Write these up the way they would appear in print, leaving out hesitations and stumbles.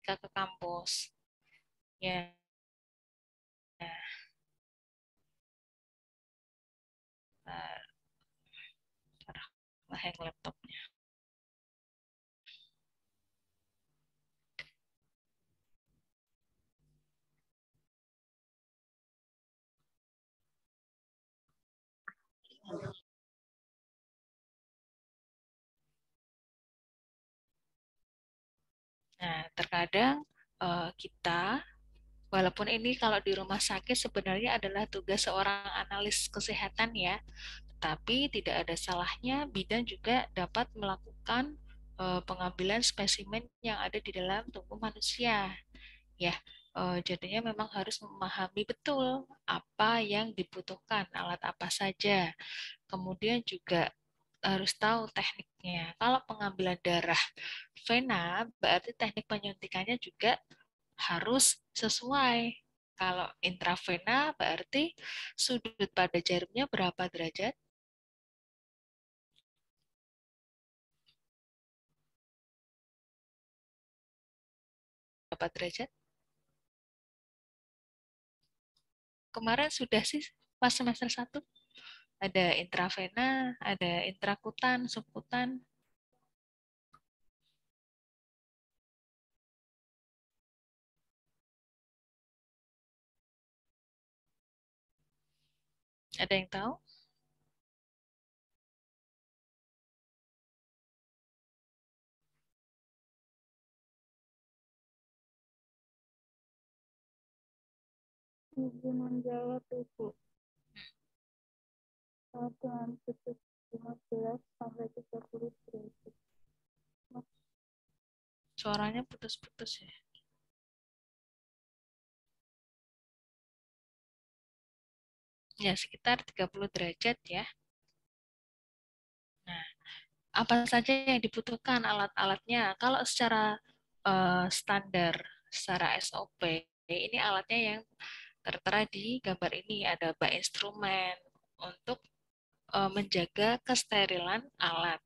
ketika ke kampus. Ya, hang laptopnya. Nah, terkadang kita, walaupun ini kalau di rumah sakit sebenarnya adalah tugas seorang analis kesehatan ya, tapi tidak ada salahnya bidan juga dapat melakukan pengambilan spesimen yang ada di dalam tubuh manusia. Ya, jadinya memang harus memahami betul apa yang dibutuhkan, alat apa saja. Kemudian juga harus tahu tekniknya. Kalau pengambilan darah vena, berarti teknik penyuntikannya juga harus sesuai. Kalau intravena berarti sudut pada jarumnya berapa derajat? Berapa derajat? Kemarin sudah sih pas semester 1. Ada intravena, ada intrakutan, subkutan, ada yang tahu? menjawab Ibu. Dengan titik 15 sampai 30 derajat. Suaranya putus-putus ya. Ya, sekitar 30 derajat ya. Nah, apa saja yang dibutuhkan alat-alatnya? Kalau secara standar, secara SOP, ini alatnya yang tertera di gambar ini. Ada bak instrumen untuk menjaga kesterilan alat.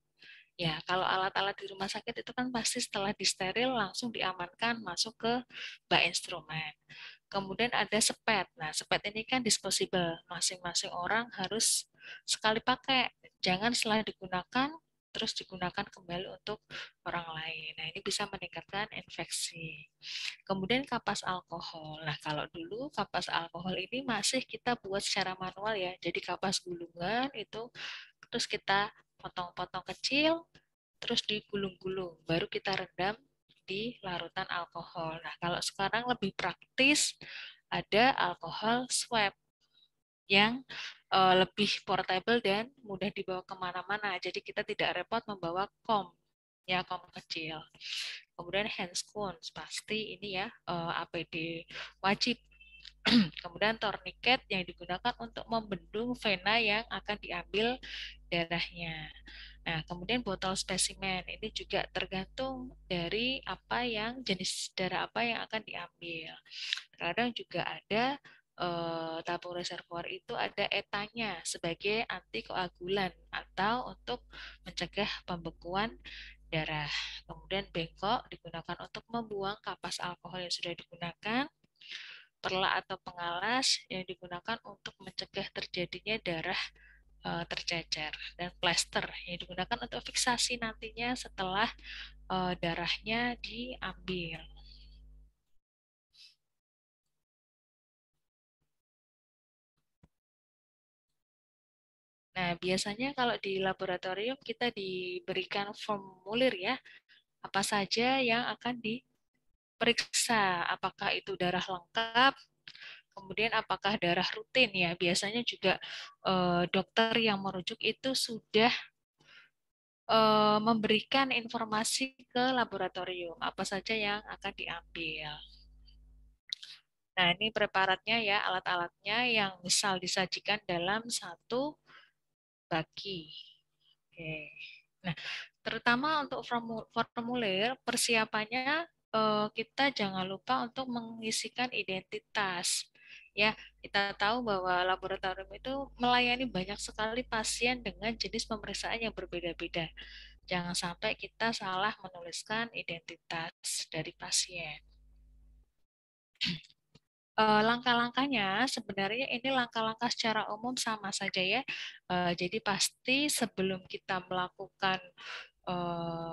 Ya, kalau alat-alat di rumah sakit itu kan pasti setelah disteril langsung diamankan masuk ke bak instrumen. Kemudian ada sepet. Nah, sepet ini kan disposable. Masing-masing orang harus sekali pakai. Jangan setelah digunakan terus digunakan kembali untuk orang lain. Nah, ini bisa meningkatkan infeksi. Kemudian kapas alkohol. Nah, kalau dulu kapas alkohol ini masih kita buat secara manual ya. Jadi kapas gulungan itu terus kita potong-potong kecil, terus digulung-gulung, baru kita rendam di larutan alkohol. Nah, kalau sekarang lebih praktis, ada alkohol swab yang lebih portable dan mudah dibawa kemana-mana. Jadi kita tidak repot membawa kom, ya kom kecil. Kemudian hand scones, pasti ini ya APD wajib. Kemudian tourniquet yang digunakan untuk membendung vena yang akan diambil darahnya. Nah, kemudian botol spesimen ini juga tergantung dari apa yang jenis darah apa yang akan diambil. Kadang juga ada tabung reservoir itu ada etanya sebagai antikoagulan atau untuk mencegah pembekuan darah. Kemudian bengkok digunakan untuk membuang kapas alkohol yang sudah digunakan. Perla atau pengalas yang digunakan untuk mencegah terjadinya darah tercecer, dan plester yang digunakan untuk fiksasi nantinya setelah darahnya diambil. Nah, biasanya kalau di laboratorium kita diberikan formulir ya, apa saja yang akan diperiksa, apakah itu darah lengkap, kemudian apakah darah rutin ya. Biasanya juga dokter yang merujuk itu sudah memberikan informasi ke laboratorium, apa saja yang akan diambil. Nah, ini preparatnya ya, alat-alatnya yang misal disajikan dalam satu baki. Oke. Nah, terutama untuk formulir, persiapannya kita jangan lupa untuk mengisikan identitas. Ya, kita tahu bahwa laboratorium itu melayani banyak sekali pasien dengan jenis pemeriksaan yang berbeda-beda. Jangan sampai kita salah menuliskan identitas dari pasien. Langkah-langkahnya sebenarnya ini langkah-langkah secara umum sama saja ya. Jadi pasti sebelum kita melakukan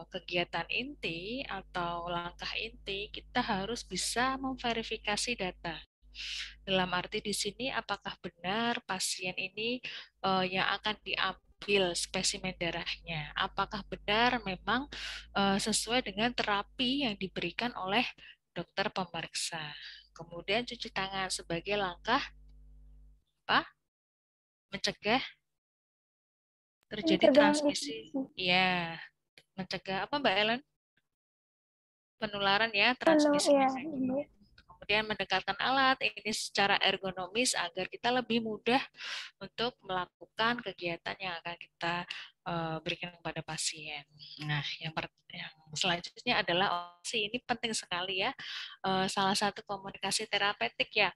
kegiatan inti atau langkah inti, kita harus bisa memverifikasi data. Dalam arti di sini apakah benar pasien ini yang akan diambil spesimen darahnya? Apakah benar memang sesuai dengan terapi yang diberikan oleh dokter pemeriksa? Kemudian cuci tangan sebagai langkah apa? Mencegah terjadi Pencegahan transmisi. infeksi. Ya, mencegah apa Mbak Ellen? Penularan ya, transmisi Ya, infeksi. Ibu. Kemudian mendekatkan alat ini secara ergonomis agar kita lebih mudah untuk melakukan kegiatan yang akan kita berikan kepada pasien. Nah, yang selanjutnya adalah opsi ini penting sekali ya. Salah satu komunikasi terapeutik ya,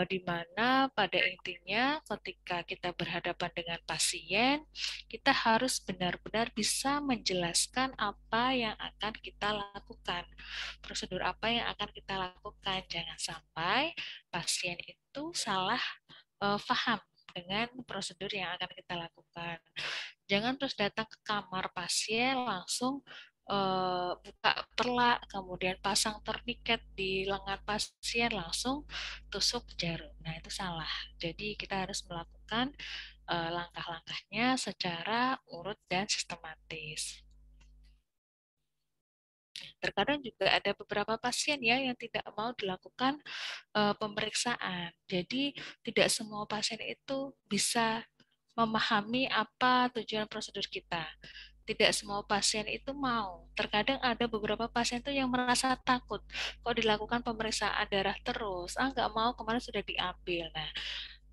di mana pada intinya ketika kita berhadapan dengan pasien, kita harus benar-benar bisa menjelaskan apa yang akan kita lakukan, prosedur apa yang akan kita lakukan. Jangan sampai pasien itu salah paham dengan prosedur yang akan kita lakukan. Jangan terus datang ke kamar pasien langsung buka perla, kemudian pasang torniket di lengan pasien, langsung tusuk jarum. Nah, itu salah. Jadi kita harus melakukan langkah-langkahnya secara urut dan sistematis. Terkadang juga ada beberapa pasien ya yang tidak mau dilakukan pemeriksaan. Jadi tidak semua pasien itu bisa memahami apa tujuan prosedur kita. Tidak semua pasien itu mau. Terkadang ada beberapa pasien itu yang merasa takut. Kok dilakukan pemeriksaan darah terus? Nggak mau, kemarin sudah diambil. Nah,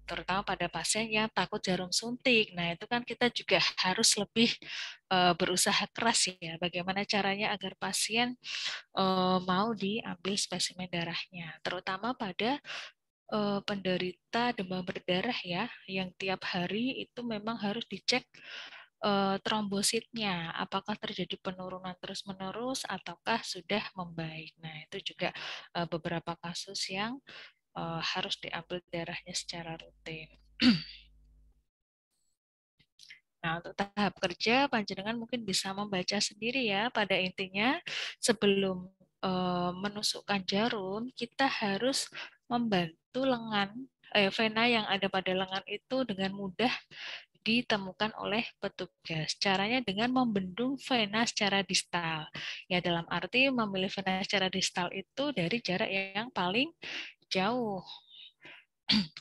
terutama pada pasien yang takut jarum suntik. Nah, itu kan kita juga harus lebih berusaha keras ya. Bagaimana caranya agar pasien mau diambil spesimen darahnya. Terutama pada penderita demam berdarah ya, yang tiap hari itu memang harus dicek trombositnya, apakah terjadi penurunan terus-menerus ataukah sudah membaik. Nah, itu juga beberapa kasus yang harus diambil darahnya secara rutin. Nah, untuk tahap kerja, panjenengan mungkin bisa membaca sendiri ya, pada intinya sebelum menusukkan jarum, kita harus membantu lengan, vena yang ada pada lengan itu dengan mudah ditemukan oleh petugas. Caranya dengan membendung vena secara distal. Ya, dalam arti memilih vena secara distal itu dari jarak yang paling jauh.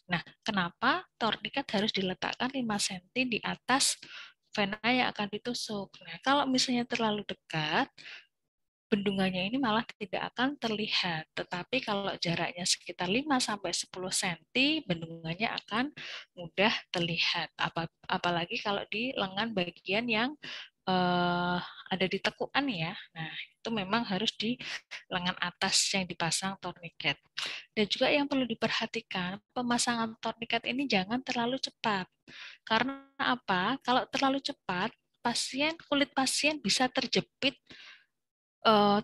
Nah, kenapa torniket harus diletakkan 5 cm di atas vena yang akan ditusuk? Nah, kalau misalnya terlalu dekat, bendungannya ini malah tidak akan terlihat. Tetapi kalau jaraknya sekitar 5-10 cm, bendungannya akan mudah terlihat. Apalagi kalau di lengan bagian yang ada di tekuan ya. Nah, itu memang harus di lengan atas yang dipasang torniket. Dan juga yang perlu diperhatikan, pemasangan torniket ini jangan terlalu cepat. Karena apa? Kalau terlalu cepat, kulit pasien bisa terjepit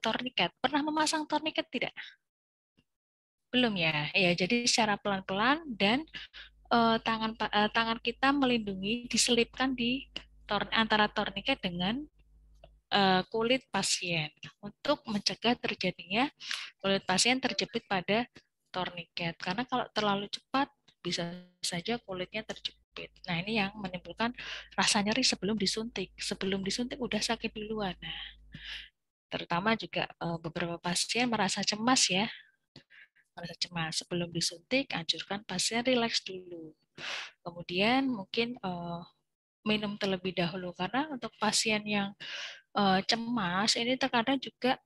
torniket. Pernah memasang torniket tidak? Belum ya. Ya, jadi secara pelan-pelan dan tangan kita melindungi, diselipkan di antara torniket dengan kulit pasien untuk mencegah terjadinya kulit pasien terjepit pada torniket. Karena kalau terlalu cepat bisa saja kulitnya terjepit. Nah, ini yang menimbulkan rasa nyeri sebelum disuntik. Sebelum disuntik udah sakit duluan. Nah, terutama juga beberapa pasien merasa cemas ya. Merasa cemas. Sebelum disuntik, anjurkan pasien rileks dulu. Kemudian mungkin minum terlebih dahulu karena untuk pasien yang cemas ini terkadang juga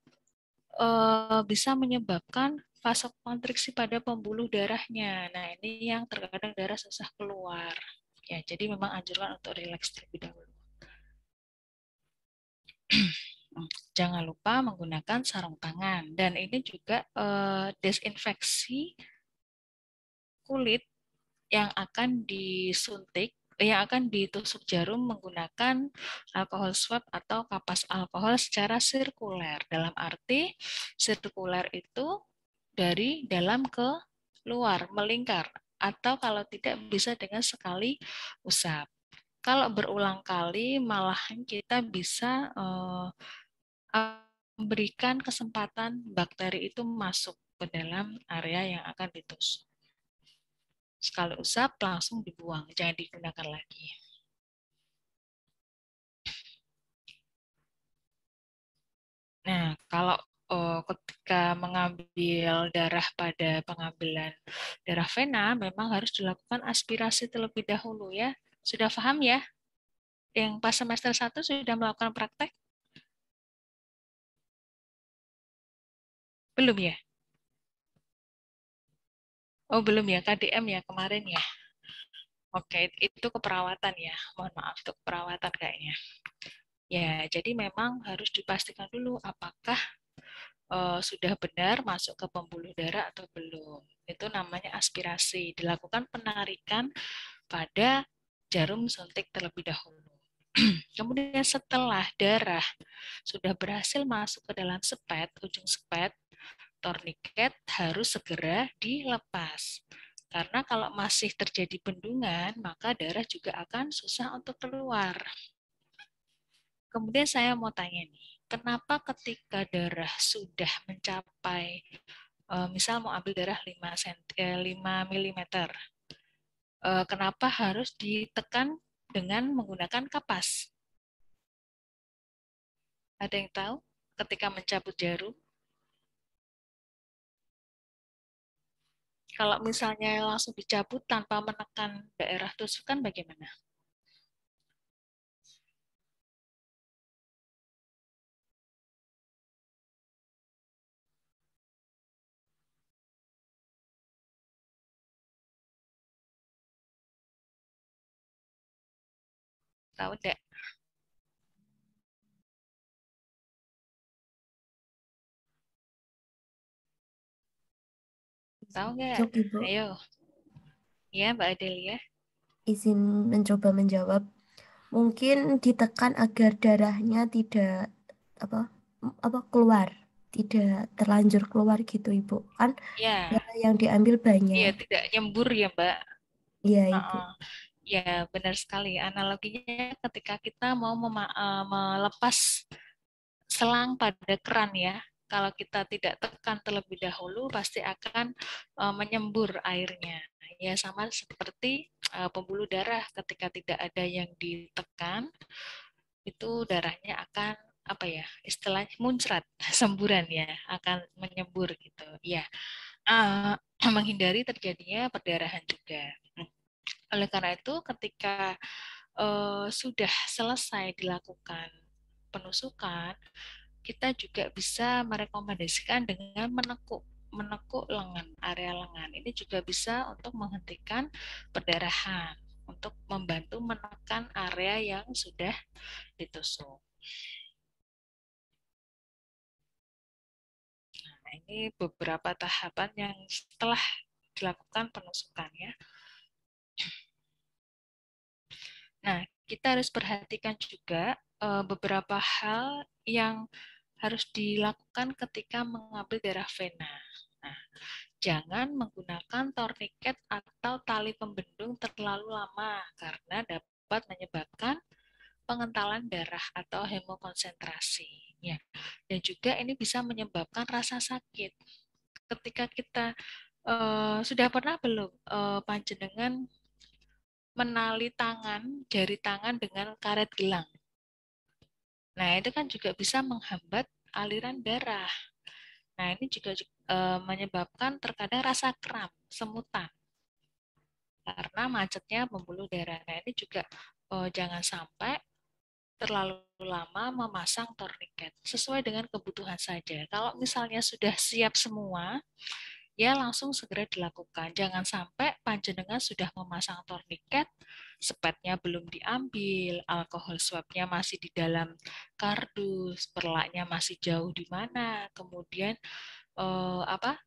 bisa menyebabkan vasokonstriksi pada pembuluh darahnya. Nah, ini yang terkadang darah susah keluar. Ya, jadi memang anjurkan untuk rileks terlebih dahulu. Jangan lupa menggunakan sarung tangan dan ini juga desinfeksi kulit yang akan disuntik yang akan ditusuk jarum menggunakan alkohol swab atau kapas alkohol secara sirkuler. Dalam arti sirkuler itu dari dalam ke luar, melingkar. Atau kalau tidak bisa dengan sekali usap. Kalau berulang kali, malahan kita bisa memberikan kesempatan bakteri itu masuk ke dalam area yang akan ditusuk. Sekali usap, langsung dibuang, jangan digunakan lagi. Nah, kalau ketika mengambil darah pada pengambilan darah vena, memang harus dilakukan aspirasi terlebih dahulu ya. Sudah paham ya? Yang pas semester 1 sudah melakukan praktek? Belum ya? Oh, belum ya, KDM ya kemarin ya. Oke, itu keperawatan ya. Mohon maaf, itu keperawatan kayaknya. Ya, jadi memang harus dipastikan dulu apakah sudah benar masuk ke pembuluh darah atau belum. Itu namanya aspirasi. Dilakukan penarikan pada jarum suntik terlebih dahulu. Kemudian setelah darah sudah berhasil masuk ke dalam sepet, ujung sepet, torniket harus segera dilepas. Karena kalau masih terjadi bendungan, maka darah juga akan susah untuk keluar. Kemudian saya mau tanya nih, kenapa ketika darah sudah mencapai, misal mau ambil darah 5 mm, kenapa harus ditekan dengan menggunakan kapas? Ada yang tahu ketika mencabut jarum? Kalau misalnya langsung dicabut tanpa menekan daerah tusukan bagaimana? Tahu enggak? Tahu enggak? Masuk, Ibu. Ayo. Ya, Mbak Adelia. Izin mencoba menjawab. Mungkin ditekan agar darahnya tidak apa keluar, tidak terlanjur keluar gitu, Ibu. Kan Ya, darah yang diambil iya banyak. tidak nyembur ya, Mbak. Iya, Ibu. Uh-uh. Ya, benar sekali. Analoginya ketika kita mau melepas selang pada keran ya. Kalau kita tidak tekan terlebih dahulu, pasti akan menyembur airnya. Ya, sama seperti pembuluh darah ketika tidak ada yang ditekan, itu darahnya akan apa ya istilahnya muncrat semburan ya akan menyembur gitu ya uh, menghindari terjadinya perdarahan juga. Oleh karena itu ketika sudah selesai dilakukan penusukan, kita juga bisa merekomendasikan dengan menekuk menekuk lengan, area lengan. Ini juga bisa untuk menghentikan perdarahan, untuk membantu menekan area yang sudah ditusuk. Nah, ini beberapa tahapan yang setelah dilakukan penusukan ya. Nah, kita harus perhatikan juga beberapa hal yang harus dilakukan ketika mengambil darah vena. Nah, jangan menggunakan torniket atau tali pembendung terlalu lama karena dapat menyebabkan pengentalan darah atau hemokonsentrasi. Ya. Dan juga ini bisa menyebabkan rasa sakit. Ketika kita sudah pernah belum panjenengan menali tangan, jari tangan dengan karet gelang? Nah, itu kan juga bisa menghambat aliran darah. Nah, ini juga menyebabkan terkadang rasa kram, semutan, karena macetnya pembuluh darah. Nah, ini juga jangan sampai terlalu lama memasang torniket. Sesuai dengan kebutuhan saja. Kalau misalnya sudah siap semua, ya langsung segera dilakukan. Jangan sampai panjenengan sudah memasang torniket, sepetnya belum diambil, alkohol swabnya masih di dalam kardus, perlaknya masih jauh di mana, kemudian apa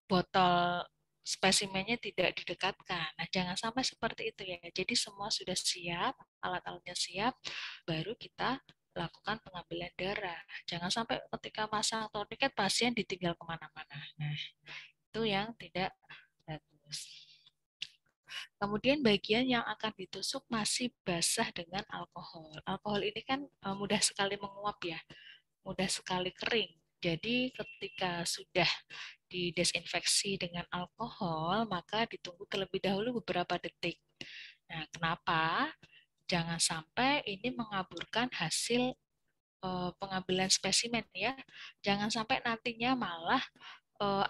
botol spesimennya tidak didekatkan. Nah, jangan sampai seperti itu ya. Jadi semua sudah siap, alat-alatnya siap, baru kita lakukan pengambilan darah. Jangan sampai ketika masang tourniquet pasien ditinggal kemana-mana. Nah, itu yang tidak bagus. Kemudian bagian yang akan ditusuk masih basah dengan alkohol. Alkohol ini kan mudah sekali menguap ya, mudah sekali kering. Jadi ketika sudah didesinfeksi dengan alkohol, maka ditunggu terlebih dahulu beberapa detik. Nah, kenapa? Jangan sampai ini mengaburkan hasil pengambilan spesimen ya. Jangan sampai nantinya malah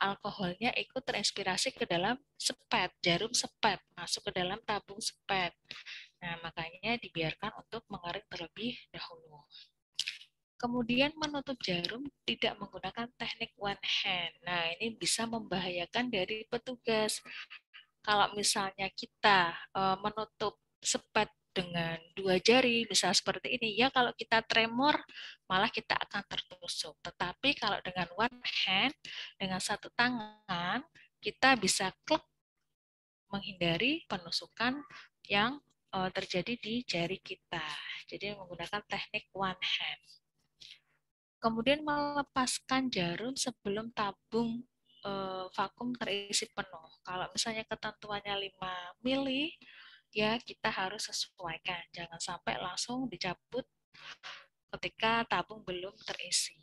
alkoholnya ikut terinspirasi ke dalam sepet, jarum sepet, masuk ke dalam tabung sepet. Nah, makanya dibiarkan untuk mengering terlebih dahulu. Kemudian menutup jarum tidak menggunakan teknik one hand. Nah, ini bisa membahayakan dari petugas. Kalau misalnya kita menutup sepet dengan 2 jari, misal seperti ini, ya kalau kita tremor, malah kita akan tertusuk. Tetapi kalau dengan one hand, dengan satu tangan, kita bisa klik menghindari penusukan yang terjadi di jari kita. Jadi menggunakan teknik one hand. Kemudian melepaskan jarum sebelum tabung vakum terisi penuh. Kalau misalnya ketentuannya 5 mili, ya kita harus sesuaikan. Jangan sampai langsung dicabut ketika tabung belum terisi.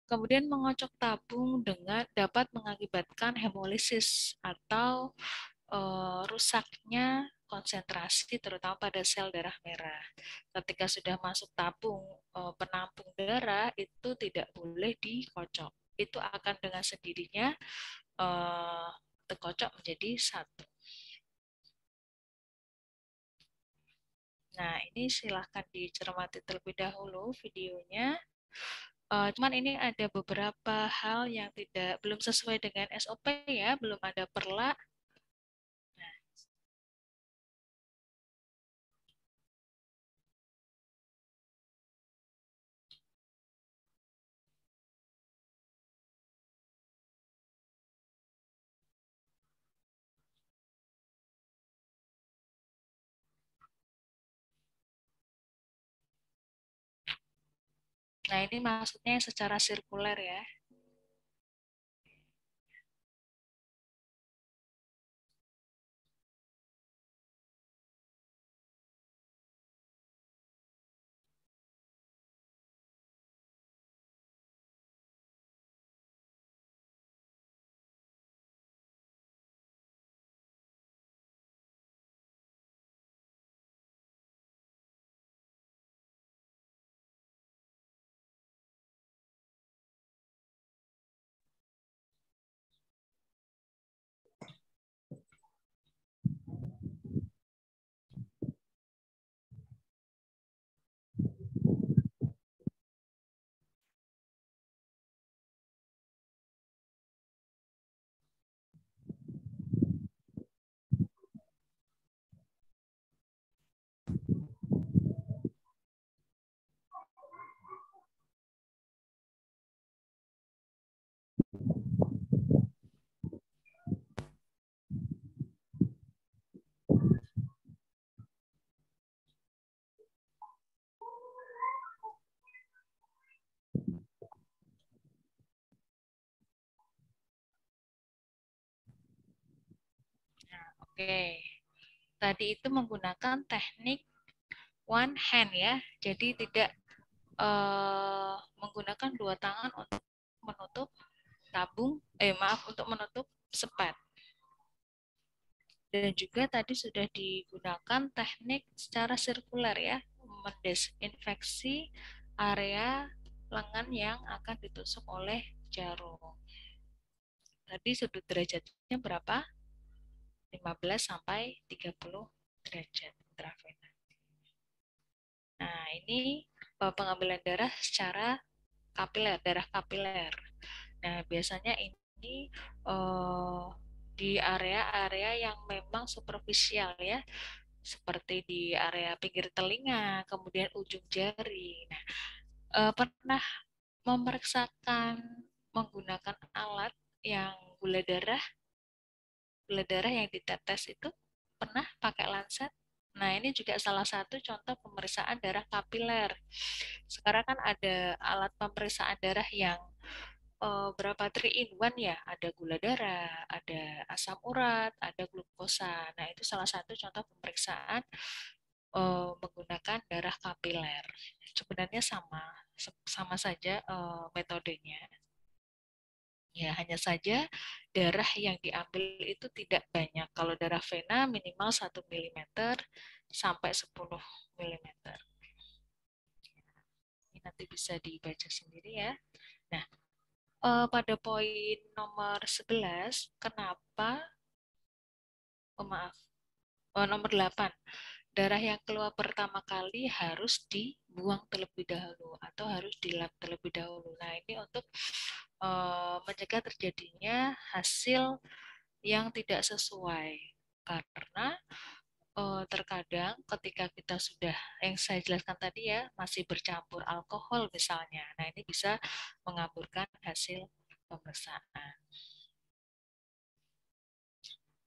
Kemudian mengocok tabung dengan dapat mengakibatkan hemolisis atau rusaknya konsentrasi terutama pada sel darah merah. Ketika sudah masuk tabung penampung darah itu tidak boleh dikocok. Itu akan dengan sendirinya terkocok menjadi satu. Nah, ini silahkan dicermati terlebih dahulu videonya. Cuman ini ada beberapa hal yang belum sesuai dengan SOP ya, belum ada perla. Nah, ini maksudnya secara sirkuler ya. Oke, tadi itu menggunakan teknik one hand ya, jadi tidak menggunakan 2 tangan untuk menutup tabung, untuk menutup sepet. Dan juga tadi sudah digunakan teknik secara sirkuler ya, mendesinfeksi area lengan yang akan ditusuk oleh jarum. Tadi sudut derajatnya berapa? 15 sampai 30 derajat intravena. Nah, ini pengambilan darah secara kapiler, darah kapiler. Nah, biasanya ini di area-area yang memang superficial ya, seperti di area pinggir telinga, kemudian ujung jari. Nah, pernah memeriksakan menggunakan alat yang gula darah yang ditetes itu pernah pakai lancet? Nah, ini juga salah satu contoh pemeriksaan darah kapiler. Sekarang kan ada alat pemeriksaan darah yang berapa 3-in-1 ya, ada gula darah, ada asam urat, ada glukosa. Nah, itu salah satu contoh pemeriksaan menggunakan darah kapiler. Sebenarnya sama saja metodenya. Ya, hanya saja darah yang diambil itu tidak banyak. Kalau darah vena minimal 1 mm sampai 10 mm. Ini nanti bisa dibaca sendiri ya. Nah, pada poin nomor 11, kenapa, maaf, nomor 8, darah yang keluar pertama kali harus dibuang terlebih dahulu atau harus dilap terlebih dahulu. Nah, ini untuk mencegah terjadinya hasil yang tidak sesuai. Karena terkadang ketika kita sudah, yang saya jelaskan tadi ya, masih bercampur alkohol misalnya, nah ini bisa mengaburkan hasil pemeriksaan.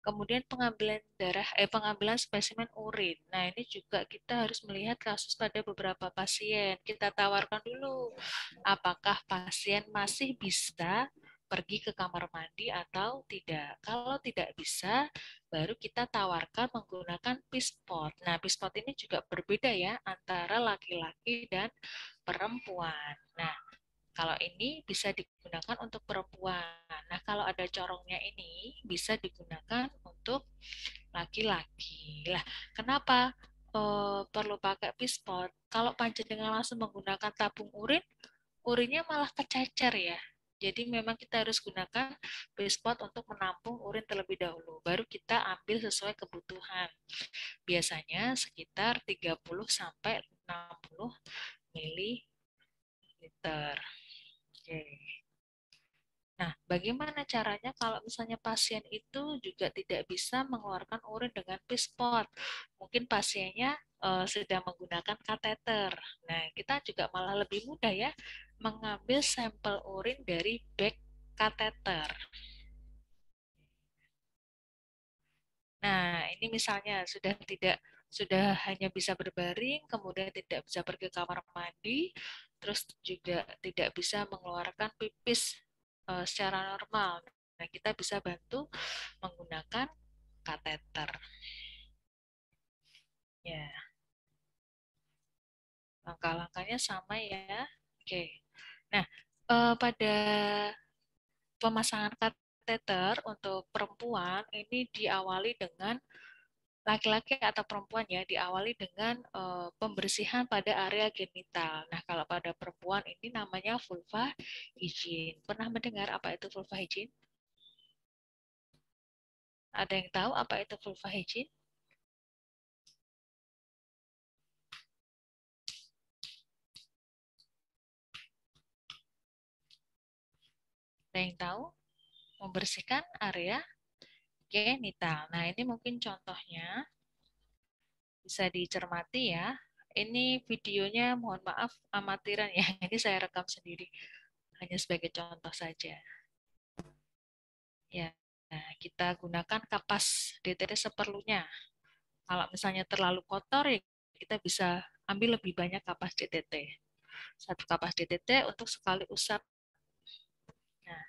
Kemudian pengambilan spesimen urin. Nah, ini juga kita harus melihat kasus pada beberapa pasien. Kita tawarkan dulu apakah pasien masih bisa pergi ke kamar mandi atau tidak. Kalau tidak bisa, baru kita tawarkan menggunakan pispot. Nah, pispot ini juga berbeda ya antara laki-laki dan perempuan. Nah, kalau ini bisa digunakan untuk perempuan. Nah, kalau ada corongnya ini bisa digunakan untuk laki-laki. Lah, kenapa perlu pakai pispot? Kalau panjenengan langsung menggunakan tabung urin, urinnya malah kececer ya. Jadi memang kita harus gunakan pispot untuk menampung urin terlebih dahulu. Baru kita ambil sesuai kebutuhan. Biasanya sekitar 30 sampai 60 ml. Oke. Nah, bagaimana caranya kalau misalnya pasien itu juga tidak bisa mengeluarkan urin dengan pispot? Mungkin pasiennya sedang menggunakan kateter. Nah, kita juga malah lebih mudah ya mengambil sampel urin dari bag kateter. Nah, ini misalnya sudah hanya bisa berbaring, kemudian tidak bisa pergi ke kamar mandi, terus juga tidak bisa mengeluarkan pipis secara normal. Nah, kita bisa bantu menggunakan kateter. Ya, langkah-langkahnya sama ya. Oke. Nah, pada pemasangan kateter untuk perempuan ini diawali dengan laki-laki atau perempuan ya, diawali dengan pembersihan pada area genital. Nah, kalau pada perempuan ini namanya vulva hygiene. Pernah mendengar apa itu vulva hygiene? Ada yang tahu apa itu vulva hygiene? Ada yang tahu? Membersihkan area genital. Nah, ini mungkin contohnya bisa dicermati ya. Ini videonya mohon maaf amatiran ya. Ini saya rekam sendiri. Hanya sebagai contoh saja. Ya, nah, kita gunakan kapas DTT seperlunya. Kalau misalnya terlalu kotor, ya kita bisa ambil lebih banyak kapas DTT. Satu kapas DTT untuk sekali usap. Nah,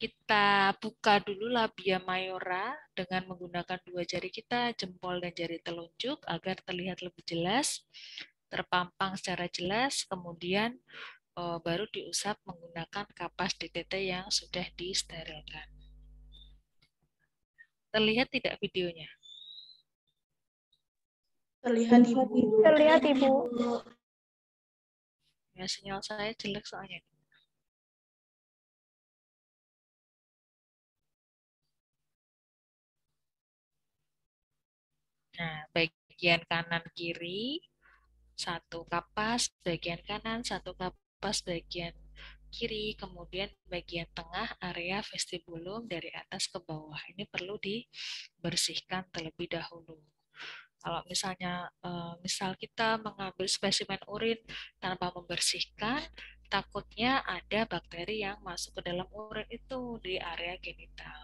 kita buka dulu labia mayora dengan menggunakan dua jari kita, jempol dan jari telunjuk, agar terlihat lebih jelas, terpampang secara jelas, kemudian baru diusap menggunakan kapas DTT yang sudah disterilkan. Terlihat tidak videonya? Terlihat Ibu. Terlihat Ibu. Ya, sinyal saya jelek soalnya. Nah, bagian kanan kiri satu kapas, bagian kanan satu kapas, bagian kiri, kemudian bagian tengah area vestibulum dari atas ke bawah. Ini perlu dibersihkan terlebih dahulu. Kalau misalnya misal kita mengambil spesimen urin tanpa membersihkan, takutnya ada bakteri yang masuk ke dalam urin itu di area genital.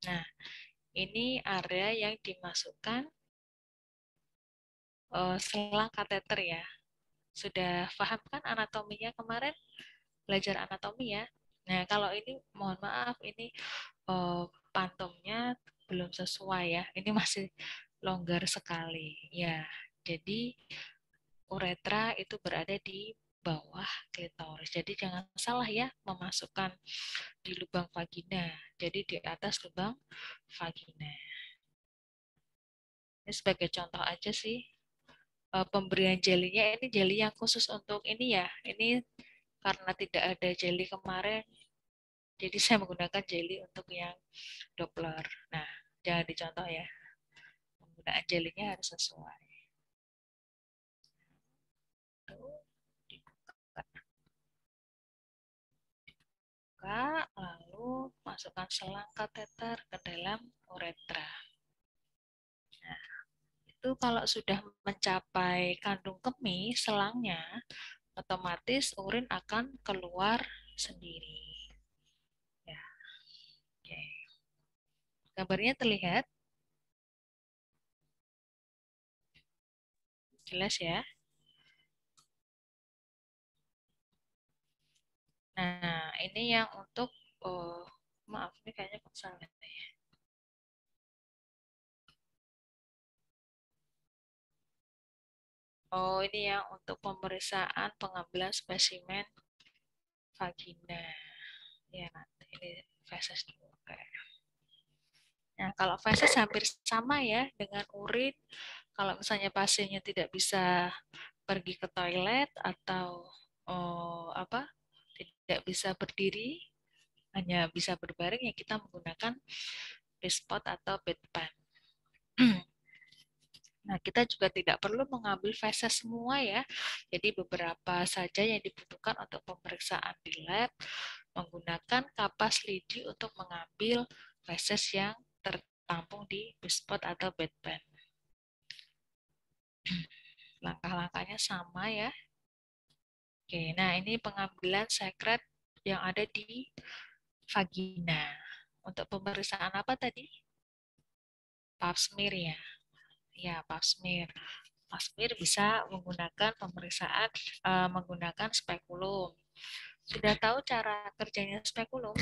Nah, ini area yang dimasukkan selang kateter ya. Sudah paham kan anatominya kemarin? Belajar anatomi ya. Nah, kalau ini mohon maaf ini pantumnya belum sesuai ya. Ini masih longgar sekali. Ya, jadi uretra itu berada di bawah klitoris. Jadi jangan salah ya memasukkan di lubang vagina. Jadi di atas lubang vagina. Ini sebagai contoh aja sih. Pemberian jelinya ini jeli yang khusus untuk ini ya. Ini karena tidak ada jeli kemarin, jadi saya menggunakan jeli untuk yang Doppler. Nah, jangan dicontoh ya. Penggunaan jelinya harus sesuai. Dibuka, lalu masukkan selang kateter ke dalam uretra. Nah, itu kalau sudah mencapai kandung kemih selangnya, otomatis urin akan keluar sendiri. Ya, oke. Gambarnya terlihat? Jelas ya? Nah, ini yang untuk, maaf, ini kayaknya kok salah ya. Oh, ini yang untuk pemeriksaan pengambilan spesimen vagina. Ya, nanti ini feses dulu. Oke. Nah, kalau feses hampir sama ya dengan urin. Kalau misalnya pasiennya tidak bisa pergi ke toilet atau tidak bisa berdiri, hanya bisa berbaring, ya kita menggunakan P-spot atau bedpan. Nah, kita juga tidak perlu mengambil feses semua ya. Jadi beberapa saja yang dibutuhkan untuk pemeriksaan di lab, menggunakan kapas lidi untuk mengambil feses yang tertampung di P-spot atau bedpan. Langkah-langkahnya sama ya. Oke, nah ini pengambilan sekret yang ada di vagina. Untuk pemeriksaan apa tadi? Pap smear ya. Ya, pap smear. Pap smear bisa menggunakan pemeriksaan menggunakan spekulum. Sudah tahu cara kerjanya spekulum?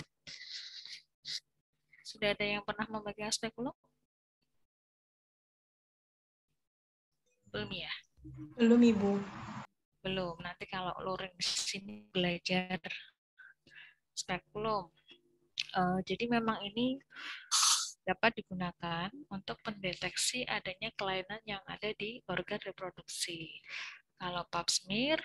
Sudah ada yang pernah memegang spekulum? Belum ya? Belum, Ibu. Belum. Nanti kalau luring di sini belajar spekulum. Jadi memang ini dapat digunakan untuk pendeteksi adanya kelainan yang ada di organ reproduksi. Kalau pap smear,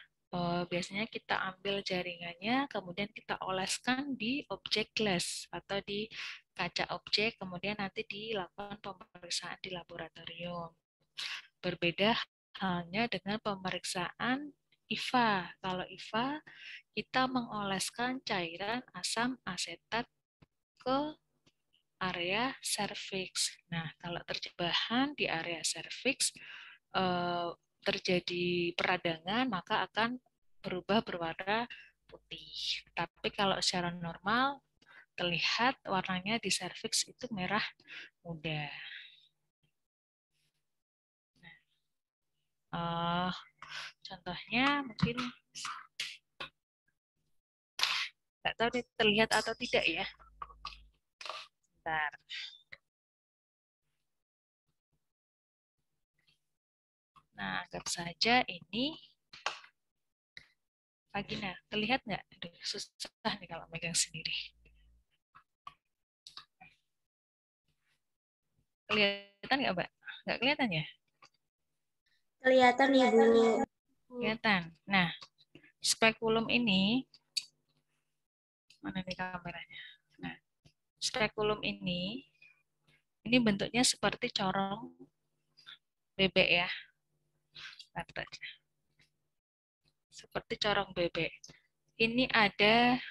biasanya kita ambil jaringannya, kemudian kita oleskan di objek glass atau di kaca objek, kemudian nanti dilakukan pemeriksaan di laboratorium. Berbeda halnya dengan pemeriksaan IVA. Kalau IVA, kita mengoleskan cairan asam asetat ke area serviks. Nah, kalau terjadi di area serviks, terjadi peradangan, maka akan berubah berwarna putih. Tapi kalau secara normal, terlihat warnanya di serviks itu merah muda. Nah, contohnya mungkin nggak tahu terlihat atau tidak ya. Bentar. Nah, anggap saja ini vagina. Terlihat nggak? Aduh, susah nih kalau megang sendiri. Kelihatan nggak, Mbak? Nggak kelihatan ya? Kelihatan, Ibu. Kelihatan. Nah, spekulum ini, mana nih kameranya? Nah, spekulum ini bentuknya seperti corong bebek ya. Seperti corong bebek. Ini ada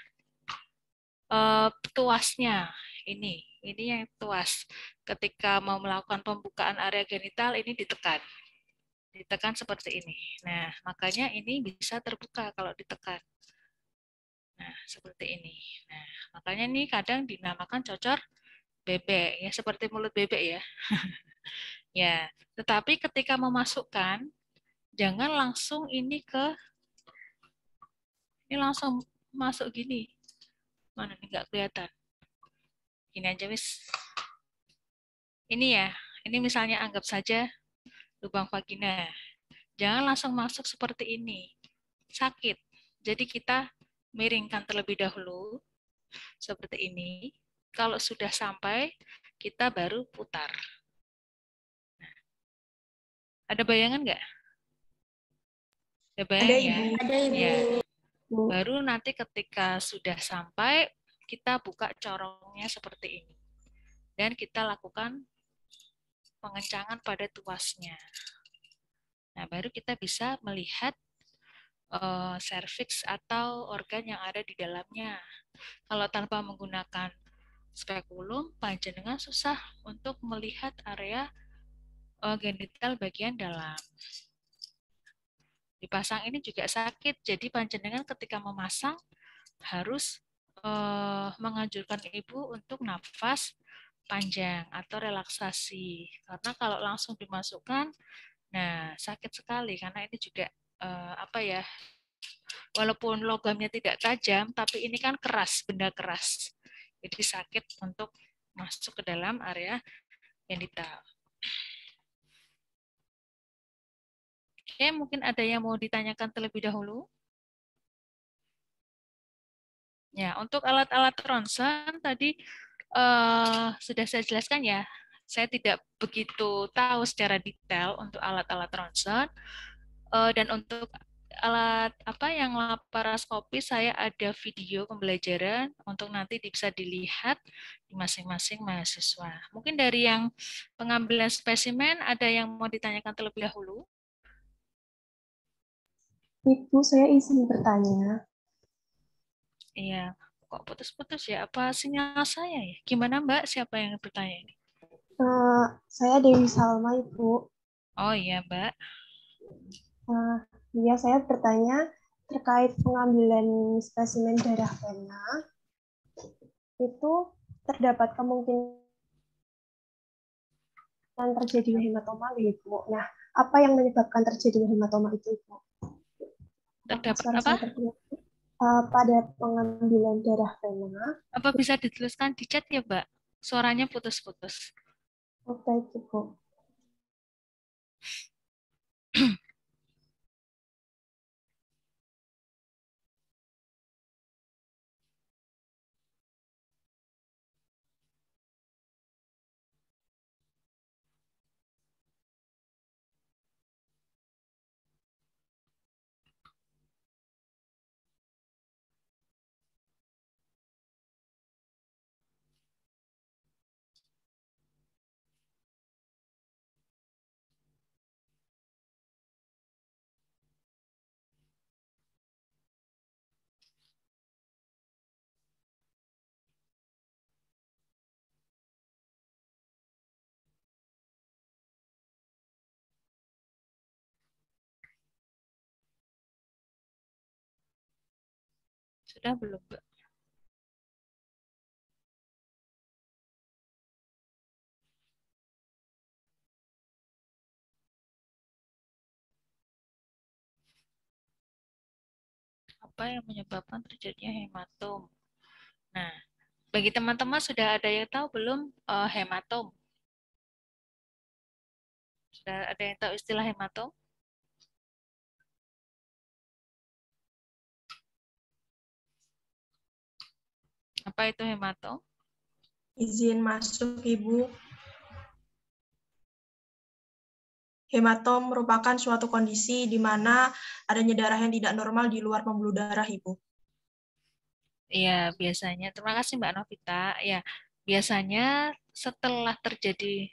tuasnya. Ini yang tuas. Ketika mau melakukan pembukaan area genital, ini ditekan. Ditekan seperti ini. Nah, makanya ini bisa terbuka kalau ditekan. Nah, seperti ini. Nah, makanya ini kadang dinamakan cocor bebek, ya seperti mulut bebek ya. Ya, tetapi ketika memasukkan, jangan langsung ini langsung masuk gini. Mana nih nggak kelihatan. Gini aja wis. Ini ya, ini misalnya anggap saja lubang vagina. Jangan langsung masuk seperti ini. Sakit. Jadi kita miringkan terlebih dahulu seperti ini. Kalau sudah sampai, kita baru putar. Ada bayangan nggak? Ada bayangan ya? Ada, Ibu. Ya. Baru nanti ketika sudah sampai, kita buka corongnya seperti ini. Dan kita lakukan pengencangan pada tuasnya. Nah, baru kita bisa melihat serviks atau organ yang ada di dalamnya. Kalau tanpa menggunakan spekulum, panjenengan susah untuk melihat area genital bagian dalam. Dipasang ini juga sakit, jadi panjenengan ketika memasang harus menganjurkan ibu untuk nafas panjang atau relaksasi. Karena kalau langsung dimasukkan, nah sakit sekali karena ini juga apa ya? Walaupun logamnya tidak tajam, tapi ini kan keras, benda keras. Jadi sakit untuk masuk ke dalam area genital. Oke, mungkin ada yang mau ditanyakan terlebih dahulu? Ya, untuk alat-alat ronsen tadi sudah saya jelaskan ya. Saya tidak begitu tahu secara detail untuk alat-alat ronsen. Dan untuk alat apa yang laparoskopi saya ada video pembelajaran untuk nanti bisa dilihat di masing-masing mahasiswa. Mungkin dari yang pengambilan spesimen ada yang mau ditanyakan terlebih dahulu? Ibu, saya izin bertanya. Iya, kok putus-putus ya? Apa sinyal saya ya? Gimana Mbak? Siapa yang bertanya ini? Saya Dewi Salma, Ibu. Oh iya Mbak. Iya, saya bertanya terkait pengambilan spesimen darah vena. Itu terdapat kemungkinan terjadinya hematoma, Ibu. Nah, apa yang menyebabkan terjadinya hematoma itu, Ibu? Terdapat Suara apa? saya terdengar. Pada pengambilan darah vena. Apa bisa dituliskan di chat ya Mbak? Suaranya putus-putus. Oh, baik, Ibu. Sudah belum Mbak? Apa yang menyebabkan terjadinya hematom? Nah, bagi teman-teman sudah ada yang tahu belum hematom? Sudah ada yang tahu istilah hematom? Apa itu hematom? Izin masuk, Ibu. Hematom merupakan suatu kondisi di mana adanya darah yang tidak normal di luar pembuluh darah, Ibu. Iya, biasanya. Terima kasih Mbak Novita. Ya, biasanya setelah terjadi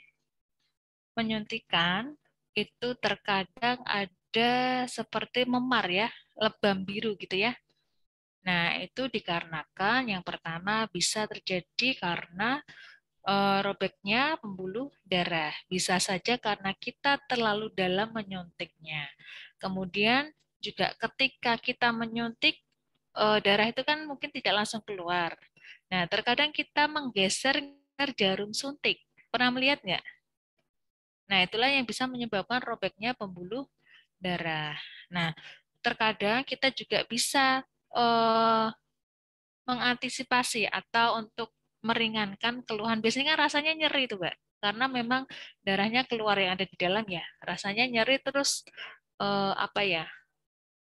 penyuntikan, itu terkadang ada seperti memar ya, lebam biru gitu ya. Nah, itu dikarenakan yang pertama bisa terjadi karena robeknya pembuluh darah. Bisa saja karena kita terlalu dalam menyuntiknya. Kemudian juga ketika kita menyuntik, darah itu kan mungkin tidak langsung keluar. Nah, terkadang kita menggeser jarum suntik. Pernah melihat nggak? Nah, itulah yang bisa menyebabkan robeknya pembuluh darah. Nah, terkadang kita juga bisa mengantisipasi atau untuk meringankan keluhan. Biasanya kan rasanya nyeri itu, Mbak. Karena memang darahnya keluar yang ada di dalam ya. Rasanya nyeri terus apa ya?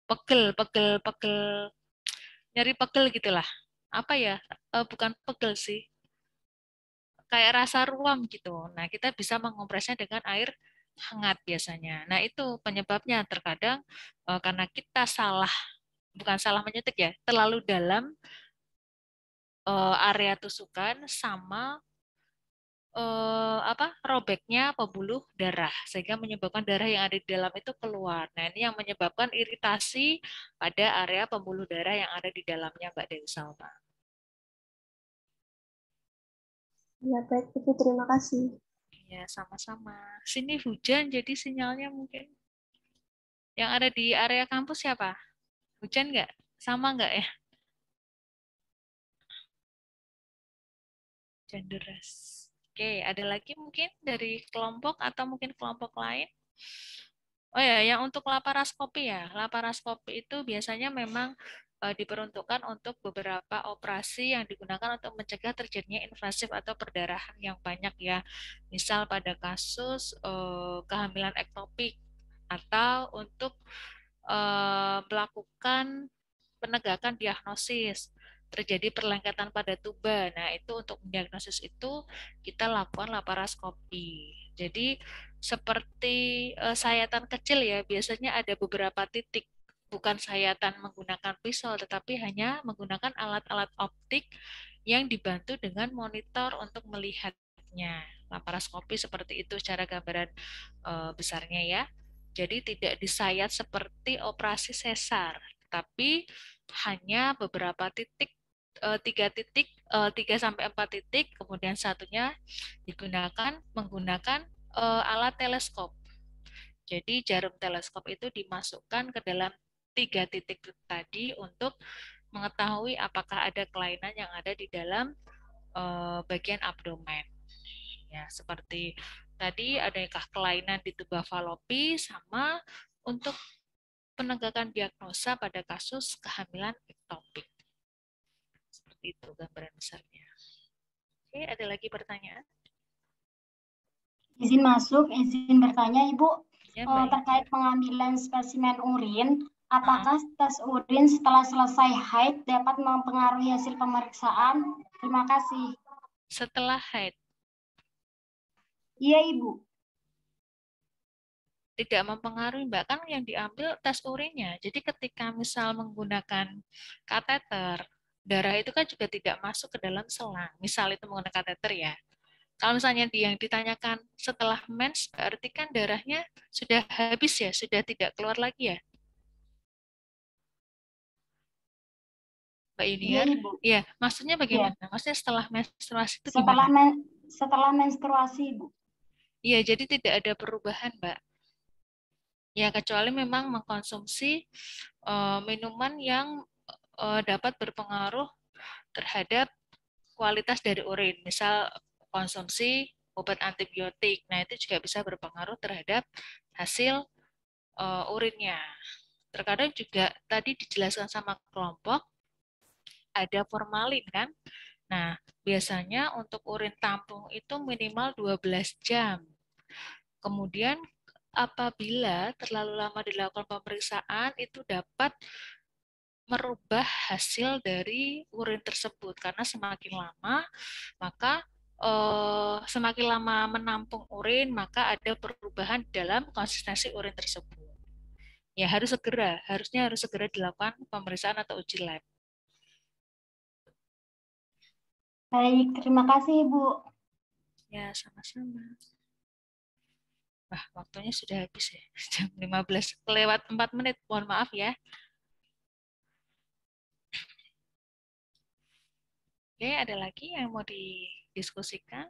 Pegel, pegel, pegel, nyeri pegel gitulah. Apa ya? Bukan pegel sih. Kayak rasa ruam gitu. Nah, kita bisa mengompresnya dengan air hangat biasanya. Nah, itu penyebabnya terkadang karena kita salah, bukan salah menyuntik ya, terlalu dalam area tusukan sama robeknya pembuluh darah sehingga menyebabkan darah yang ada di dalam itu keluar. Nah, ini yang menyebabkan iritasi pada area pembuluh darah yang ada di dalamnya, Mbak Dewi Salma. Ya, baik, Ibu. Terima kasih. Ya, sama-sama. Sini hujan jadi sinyalnya mungkin. Yang ada di area kampus siapa? Hujan nggak? Sama nggak ya? Hujan deras. Oke, ada lagi mungkin dari kelompok atau mungkin kelompok lain? Oh ya, yang untuk laparoskopi ya. Laparoskopi itu biasanya memang diperuntukkan untuk beberapa operasi yang digunakan untuk mencegah terjadinya invasif atau perdarahan yang banyak ya. Misal pada kasus kehamilan ektopik atau untuk melakukan penegakan diagnosis terjadi perlengketan pada tuba. Nah, itu untuk mendiagnosis itu kita lakukan laparoskopi. Jadi seperti sayatan kecil ya, biasanya ada beberapa titik, bukan sayatan menggunakan pisau, tetapi hanya menggunakan alat-alat optik yang dibantu dengan monitor untuk melihatnya. Laparoskopi seperti itu secara gambaran besarnya ya. Jadi tidak disayat seperti operasi sesar, tapi hanya beberapa titik, 3 titik, 3 sampai 4 titik, kemudian satunya digunakan menggunakan alat teleskop. Jadi jarum teleskop itu dimasukkan ke dalam 3 titik tadi untuk mengetahui apakah ada kelainan yang ada di dalam bagian abdomen. Ya, seperti tadi adakah kelainan di tuba falopi sama untuk penegakan diagnosa pada kasus kehamilan ektopik. Seperti itu gambaran besarnya. Oke, ada lagi pertanyaan? Izin masuk, izin bertanya Ibu, Ya, Mbak. terkait pengambilan spesimen urin, apakah tes urin setelah selesai haid dapat mempengaruhi hasil pemeriksaan? Terima kasih. Setelah haid? Iya Ibu. Tidak mempengaruhi, Mbak, kan yang diambil tes urinnya. Jadi ketika misal menggunakan kateter, darah itu kan juga tidak masuk ke dalam selang. Misal itu menggunakan kateter ya. Kalau misalnya yang ditanyakan setelah mens, berarti kan darahnya sudah habis ya, sudah tidak keluar lagi ya. Mbak Yuniar? Iya Ibu. Iya, maksudnya bagaimana? Ya. Maksudnya setelah menstruasi itu setelah gimana? Setelah menstruasi Ibu. Iya, jadi tidak ada perubahan, Mbak. Ya, kecuali memang mengkonsumsi minuman yang dapat berpengaruh terhadap kualitas dari urin. Misal konsumsi obat antibiotik. Nah, itu juga bisa berpengaruh terhadap hasil urinnya. Terkadang juga tadi dijelaskan sama kelompok ada formalin kan. Nah, biasanya untuk urin tampung itu minimal 12 jam. Kemudian apabila terlalu lama dilakukan pemeriksaan itu dapat merubah hasil dari urin tersebut karena semakin lama maka semakin lama menampung urin maka ada perubahan dalam konsistensi urin tersebut. Ya harusnya harus segera dilakukan pemeriksaan atau uji lab. Baik, terima kasih Ibu. Ya, sama-sama. Wah, waktunya sudah habis ya. Jam 15 lewat 4 menit. Mohon maaf ya. Oke, ada lagi yang mau didiskusikan?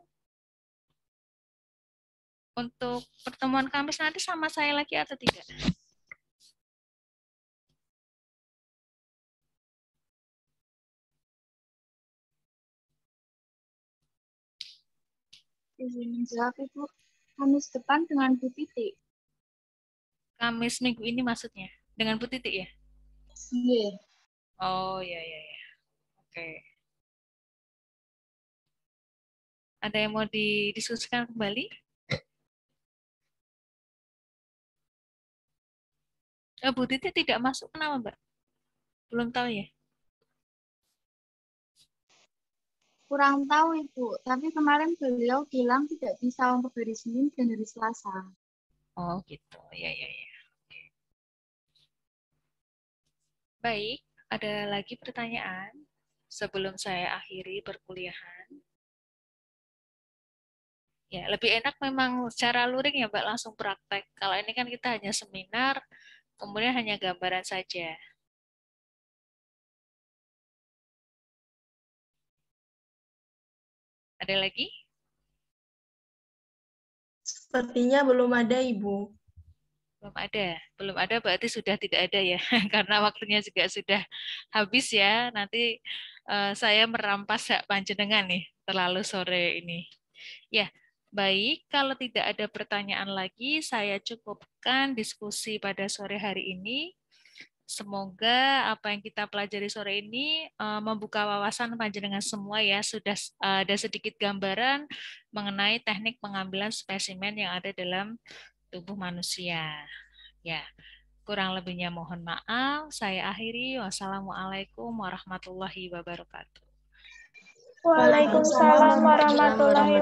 untuk pertemuan Kamis nanti sama saya lagi atau tidak? Izin menjawab Ibu, Kamis depan dengan Bu Titi. Kamis minggu ini maksudnya? Dengan Bu Titi ya? Iya. Oh, ya. Oke. Ada yang mau didiskusikan kembali? Bu Titi tidak masuk, kenapa, Mbak? Belum tahu ya? Kurang tahu Ibu, tapi kemarin beliau bilang tidak bisa untuk hari Senin dan hari Selasa. Oh, gitu. Ya. Oke. Baik, ada lagi pertanyaan sebelum saya akhiri perkuliahan? Ya, lebih enak memang secara luring ya, Mbak, langsung praktek. Kalau ini kan kita hanya seminar, kemudian hanya gambaran saja. Ada lagi? Sepertinya belum ada, Ibu. Belum ada berarti sudah tidak ada ya, karena waktunya juga sudah habis ya. Nanti saya merampas hak panjenengan nih, terlalu sore ini. Ya, baik. Kalau tidak ada pertanyaan lagi, saya cukupkan diskusi pada sore hari ini. Semoga apa yang kita pelajari sore ini membuka wawasan panjenengan semua ya. Sudah ada sedikit gambaran mengenai teknik pengambilan spesimen yang ada dalam tubuh manusia. Ya, kurang lebihnya mohon maaf. Saya akhiri. Wassalamualaikum warahmatullahi wabarakatuh. Waalaikumsalam warahmatullahi